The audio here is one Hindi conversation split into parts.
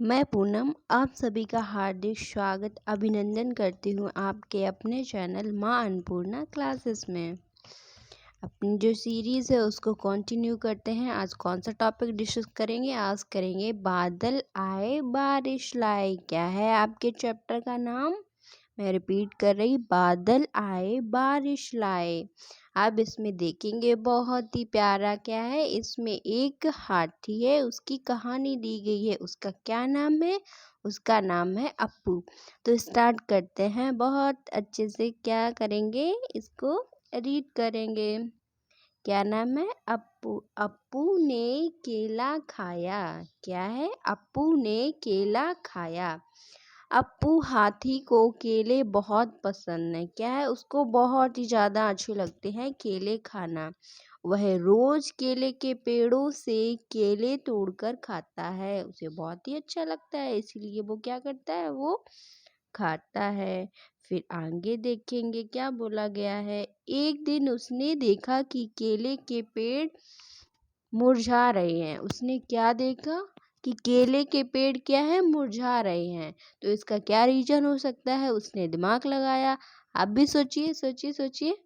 मैं पूनम आप सभी का हार्दिक स्वागत अभिनंदन करती हूँ आपके अपने चैनल माँ अन्नपूर्णा क्लासेस में। अपनी जो सीरीज़ है उसको कंटिन्यू करते हैं। आज कौन सा टॉपिक डिस्कस करेंगे? आज करेंगे बादल आए बारिश लाए। क्या है आपके चैप्टर का नाम? मैं रिपीट कर रही, बादल आए बारिश लाए। अब इसमें देखेंगे बहुत ही प्यारा क्या है, इसमें एक हाथी है, उसकी कहानी दी गई है। उसका क्या नाम है? उसका नाम है अप्पू। तो स्टार्ट करते हैं। बहुत अच्छे से क्या करेंगे, इसको रीड करेंगे। क्या नाम है? अप्पू। अप्पू ने केला खाया। क्या है? अप्पू ने केला खाया। अप्पू हाथी को केले बहुत पसंद है। क्या है? उसको बहुत ही ज़्यादा अच्छे लगते हैं केले खाना। वह रोज केले के पेड़ों से केले तोड़कर खाता है। उसे बहुत ही अच्छा लगता है, इसीलिए वो क्या करता है, वो खाता है। फिर आगे देखेंगे क्या बोला गया है। एक दिन उसने देखा कि केले के पेड़ मुरझा रहे हैं। उसने क्या देखा कि केले के पेड़ क्या है, मुरझा रहे हैं। तो इसका क्या रीजन हो सकता है? उसने दिमाग लगाया। आप भी सोचिए सोचिए सोचिए।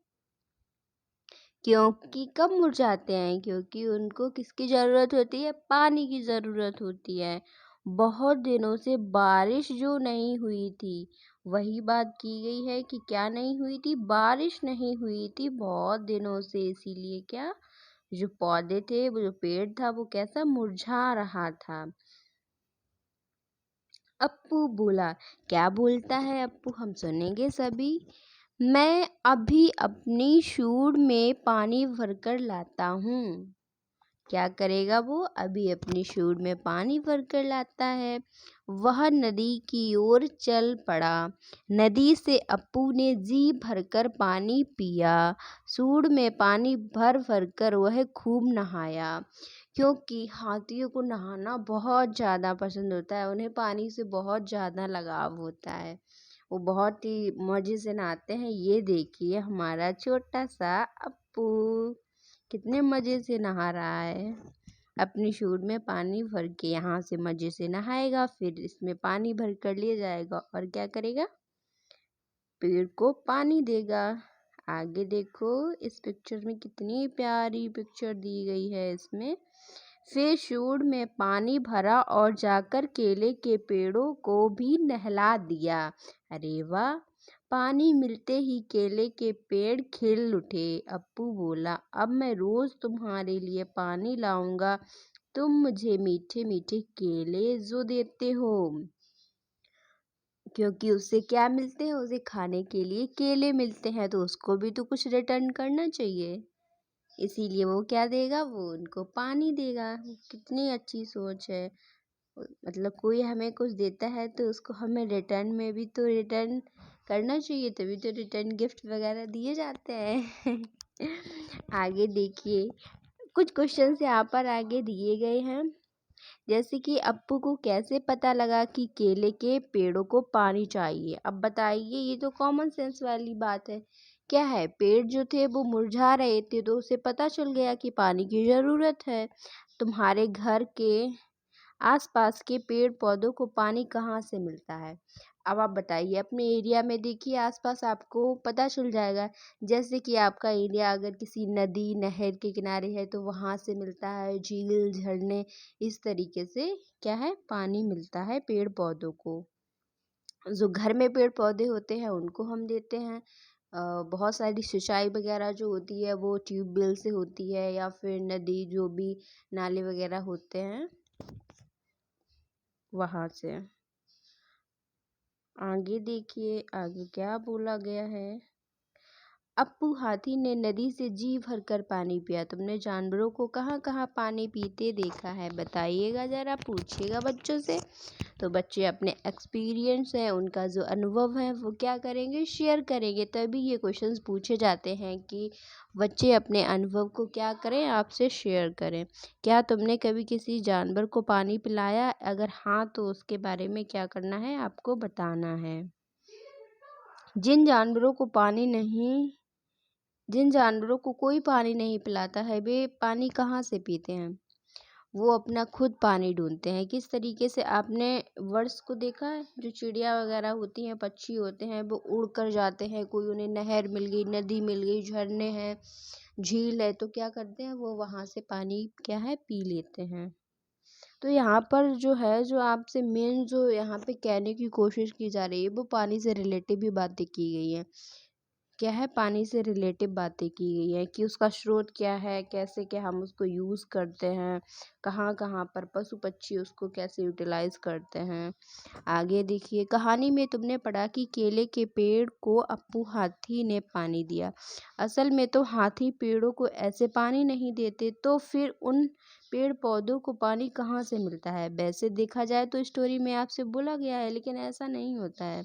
क्योंकि कब मुरझाते हैं? क्योंकि उनको किसकी ज़रूरत होती है? पानी की ज़रूरत होती है। बहुत दिनों से बारिश जो नहीं हुई थी, वही बात की गई है कि क्या नहीं हुई थी? बारिश नहीं हुई थी बहुत दिनों से, इसीलिए क्या, जो पौधे थे, वो जो पेड़ था, वो कैसा मुरझा रहा था। अप्पू बोला। क्या बोलता है अप्पू? हम सुनेंगे सभी। मैं अभी अपनी शूर में पानी भरकर लाता हूँ। क्या करेगा वो? अभी अपनी शूर में पानी भरकर लाता है। वह नदी की ओर चल पड़ा। नदी से अप्पू ने जी भरकर पानी पिया। सूंड में पानी भर भर कर वह खूब नहाया। क्योंकि हाथियों को नहाना बहुत ज़्यादा पसंद होता है, उन्हें पानी से बहुत ज़्यादा लगाव होता है। वो बहुत ही मज़े से नहाते हैं। ये देखिए हमारा छोटा सा अप्पू कितने मज़े से नहा रहा है। अपनी शूर में पानी भर के यहाँ से मज़े से नहाएगा, फिर इसमें पानी भर कर ले जाएगा और क्या करेगा, पेड़ को पानी देगा। आगे देखो इस पिक्चर में कितनी प्यारी पिक्चर दी गई है इसमें। फिर शूर में पानी भरा और जाकर केले के पेड़ों को भी नहला दिया। अरे वाह! पानी मिलते ही केले के पेड़ खिल उठे। अप्पू बोला, अब मैं रोज तुम्हारे लिए पानी लाऊंगा, तुम मुझे मीठे मीठे केले जो देते हो। क्योंकि उससे क्या मिलते हैं, उसे खाने के लिए केले मिलते हैं, तो उसको भी तो कुछ रिटर्न करना चाहिए। इसीलिए वो क्या देगा, वो उनको पानी देगा। कितनी अच्छी सोच है। मतलब कोई हमें कुछ देता है तो उसको हमें रिटर्न में भी तो रिटर्न करना चाहिए, तभी तो रिटर्न गिफ्ट वगैरह दिए जाते हैं। आगे देखिए, कुछ क्वेश्चन यहाँ पर आगे दिए गए हैं। जैसे कि अप्पू को कैसे पता लगा कि केले के पेड़ों को पानी चाहिए? अब बताइए, ये तो कॉमन सेंस वाली बात है। क्या है, पेड़ जो थे वो मुरझा रहे थे, तो उसे पता चल गया कि पानी की ज़रूरत है। तुम्हारे घर के आसपास के पेड़ पौधों को पानी कहाँ से मिलता है? अब आप बताइए, अपने एरिया में देखिए आसपास, आपको पता चल जाएगा। जैसे कि आपका एरिया अगर किसी नदी नहर के किनारे है तो वहाँ से मिलता है, झील झरने, इस तरीके से क्या है, पानी मिलता है पेड़ पौधों को। जो घर में पेड़ पौधे होते हैं उनको हम देते हैं। बहुत सारी सिंचाई वगैरह जो होती है वो ट्यूबवेल से होती है, या फिर नदी, जो भी नाले वगैरह होते हैं वहाँ से। आगे देखिए, आगे क्या बोला गया है। अप्पू हाथी ने नदी से जी भरकर पानी पिया। तुमने जानवरों को कहाँ कहाँ पानी पीते देखा है? बताइएगा ज़रा, पूछिएगा बच्चों से। तो बच्चे अपने एक्सपीरियंस है, उनका जो अनुभव है वो क्या करेंगे, शेयर करेंगे। तभी ये क्वेश्चंस पूछे जाते हैं कि बच्चे अपने अनुभव को क्या करें, आपसे शेयर करें। क्या तुमने कभी किसी जानवर को पानी पिलाया? अगर हाँ तो उसके बारे में क्या करना है, आपको बताना है। जिन जानवरों को कोई पानी नहीं पिलाता है, वे पानी कहाँ से पीते हैं? वो अपना खुद पानी ढूँढते हैं। किस तरीके से आपने वर्ड्स को देखा है? जो चिड़िया वगैरह होती हैं, पक्षी होते हैं, वो उड़ कर जाते हैं, कोई उन्हें नहर मिल गई, नदी मिल गई, झरने हैं, झील है, तो क्या करते हैं वो वहाँ से पानी क्या है पी लेते हैं। तो यहाँ पर जो है, जो आपसे मेन जो यहाँ पे कहने की कोशिश की जा रही है, वो पानी से रिलेटिव भी बातें की गई हैं। क्या है, पानी से रिलेटिव बातें की गई हैं कि उसका स्रोत क्या है, कैसे क्या हम उसको यूज़ करते हैं, कहाँ कहाँ पर पशु पक्षी उसको कैसे यूटिलाइज करते हैं। आगे देखिए, कहानी में तुमने पढ़ा कि केले के पेड़ को अप्पू हाथी ने पानी दिया। असल में तो हाथी पेड़ों को ऐसे पानी नहीं देते, तो फिर उन पेड़ पौधों को पानी कहाँ से मिलता है? वैसे देखा जाए तो स्टोरी में आपसे बोला गया है, लेकिन ऐसा नहीं होता है,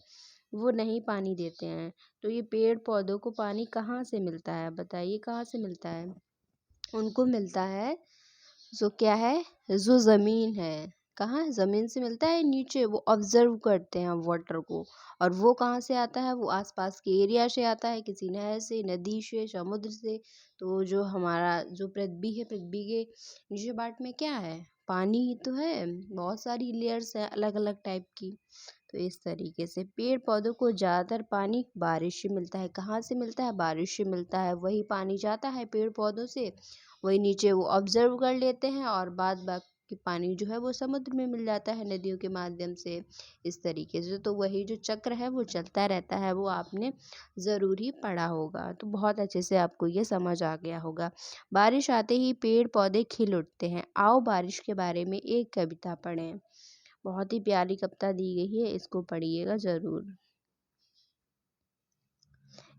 वो नहीं पानी देते हैं। तो ये पेड़ पौधों को पानी कहाँ से मिलता है? बताइए कहाँ से मिलता है? उनको मिलता है जो क्या है, जो ज़मीन है। कहाँ? ज़मीन से मिलता है नीचे, वो ऑब्जर्व करते हैं वाटर को। और वो कहाँ से आता है? वो आसपास के एरिया से आता है, किसी नहर से, नदी से, समुद्र से। तो जो हमारा जो पृथ्वी है, पृथ्वी के नीचे पार्ट में क्या है? पानी ही तो है। बहुत सारी लेयर्स है अलग अलग टाइप की। तो इस तरीके से पेड़ पौधों को ज़्यादातर पानी बारिश से मिलता है। कहाँ से मिलता है? बारिश से मिलता है। वही पानी जाता है पेड़ पौधों से, वही नीचे वो ऑब्जर्व कर लेते हैं, और बाद बाकी पानी जो है वो समुद्र में मिल जाता है नदियों के माध्यम से। इस तरीके से तो वही जो चक्र है वो चलता रहता है, वो आपने ज़रूर ही पढ़ा होगा। तो बहुत अच्छे से आपको ये समझ आ गया होगा। बारिश आते ही पेड़ पौधे खिल उठते हैं। आओ बारिश के बारे में एक कविता पढ़ें। बहुत ही प्यारी कविता दी गई है, इसको पढ़िएगा ज़रूर।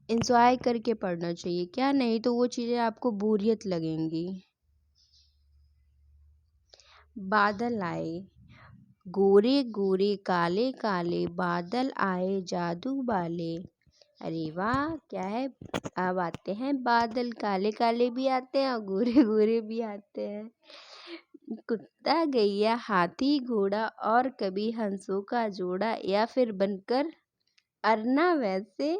इंजॉय करके पढ़ना चाहिए, क्या? नहीं तो वो चीज़ें आपको बोरियत लगेंगी। बादल आए, गोरे गोरे काले काले बादल आए जादू वाले। अरे वाह, क्या है? अब आते हैं बादल, काले काले भी आते हैं और गोरे गोरे भी आते हैं। कुत्ता गैया हाथी घोड़ा और कभी हंसों का जोड़ा, या फिर बनकर अरना वैसे।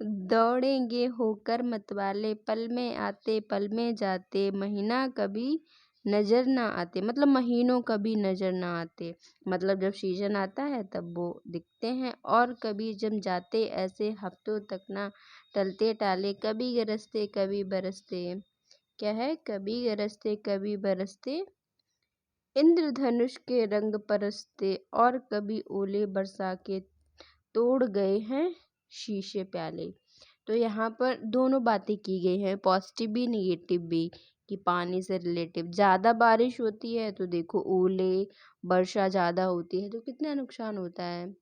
दौड़ेंगे होकर मतवाले, पल में आते पल में जाते, महीना कभी नजर ना आते, मतलब महीनों कभी नजर ना आते। मतलब जब सीजन आता है तब वो दिखते हैं, और कभी जम जाते ऐसे हफ्तों तक ना टलते टाले, कभी गरजते कभी बरसते। क्या है? कभी गरजते कभी बरसते, इंद्रधनुष के रंग परसते, और कभी ओले बरसा के तोड़ गए हैं शीशे प्याले। तो यहाँ पर दोनों बातें की गई हैं, पॉजिटिव भी निगेटिव भी, कि पानी से रिलेटिव। ज़्यादा बारिश होती है तो देखो ओले, वर्षा ज़्यादा होती है तो कितना नुकसान होता है।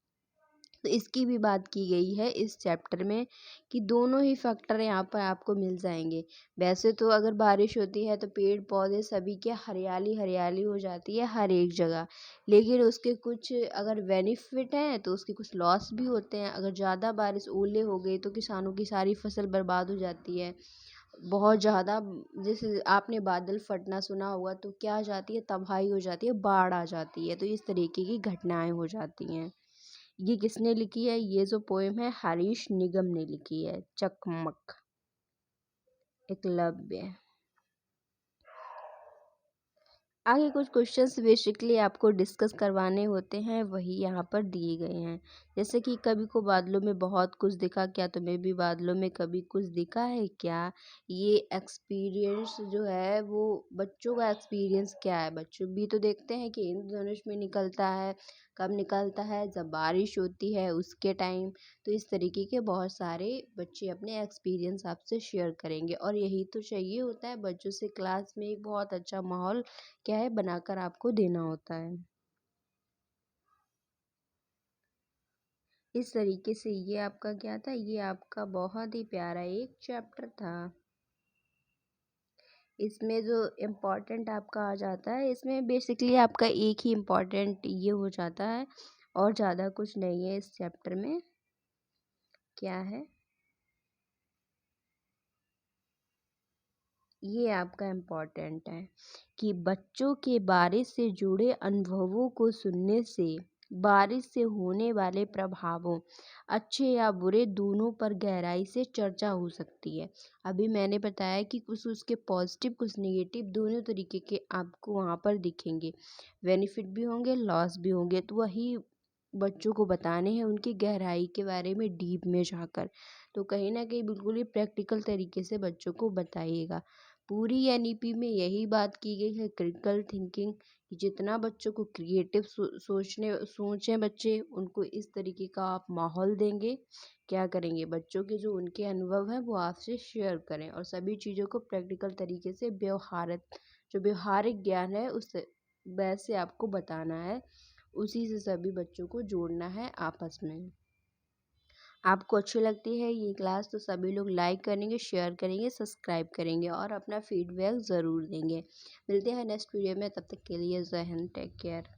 तो इसकी भी बात की गई है इस चैप्टर में, कि दोनों ही फैक्टर यहाँ पर आपको मिल जाएंगे। वैसे तो अगर बारिश होती है तो पेड़ पौधे सभी के हरियाली हरियाली हो जाती है हर एक जगह, लेकिन उसके कुछ अगर बेनिफिट हैं तो उसके कुछ लॉस भी होते हैं। अगर ज़्यादा बारिश ओले हो गई तो किसानों की सारी फसल बर्बाद हो जाती है। बहुत ज़्यादा, जैसे आपने बादल फटना सुना होगा, तो क्या आ जाती है, तबाही हो जाती है, बाढ़ आ जाती है। तो इस तरीके की घटनाएं हो जाती हैं। ये किसने लिखी है? ये जो पोएम है हरीश निगम ने लिखी है। चकमक, एकलव्य। आगे कुछ क्वेश्चंस बेसिकली आपको डिस्कस करवाने होते हैं, वही यहाँ पर दिए गए हैं। जैसे कि कभी को बादलों में बहुत कुछ दिखा, क्या तुम्हें भी बादलों में कभी कुछ दिखा है क्या? ये एक्सपीरियंस जो है वो बच्चों का एक्सपीरियंस क्या है? बच्चों भी तो देखते हैं कि इंद्रधनुष में निकलता है, कब निकलता है? जब बारिश होती है उसके टाइम। तो इस तरीके के बहुत सारे बच्चे अपने एक्सपीरियंस आपसे शेयर करेंगे, और यही तो चाहिए होता है बच्चों से। क्लास में एक बहुत अच्छा माहौल क्या है बनाकर आपको देना होता है। इस तरीके से ये आपका क्या था, ये आपका बहुत ही प्यारा एक चैप्टर था। इसमें जो इम्पोर्टेंट आपका आ जाता है, इसमें बेसिकली आपका एक ही इम्पोर्टेंट ये हो जाता है, और ज़्यादा कुछ नहीं है इस चैप्टर में। क्या है? ये आपका इम्पोर्टेंट है कि बच्चों के बारे से जुड़े अनुभवों को सुनने से बारिश से होने वाले प्रभावों, अच्छे या बुरे, दोनों पर गहराई से चर्चा हो सकती है। अभी मैंने बताया कि कुछ उसके पॉजिटिव कुछ नेगेटिव दोनों तरीके के आपको वहाँ पर दिखेंगे। बेनिफिट भी होंगे, लॉस भी होंगे, तो वही बच्चों को बताने हैं उनकी गहराई के बारे में डीप में जाकर। तो कहीं न कहीं बिल्कुल ही प्रैक्टिकल तरीके से बच्चों को बताइएगा। पूरी एनईपी में यही बात की गई है, क्रिटिकल थिंकिंग, कि जितना बच्चों को क्रिएटिव सोचें बच्चे, उनको इस तरीके का आप माहौल देंगे, क्या करेंगे, बच्चों के जो उनके अनुभव हैं वो आपसे शेयर करें, और सभी चीज़ों को प्रैक्टिकल तरीके से जो व्यवहारिक ज्ञान है उस वैसे आपको बताना है। उसी से सभी बच्चों को जोड़ना है आपस में। आपको अच्छी लगती है ये क्लास तो सभी लोग लाइक करेंगे, शेयर करेंगे, सब्सक्राइब करेंगे और अपना फीडबैक ज़रूर देंगे। मिलते हैं नेक्स्ट वीडियो में, तब तक के लिए जय हिंद, टेक केयर।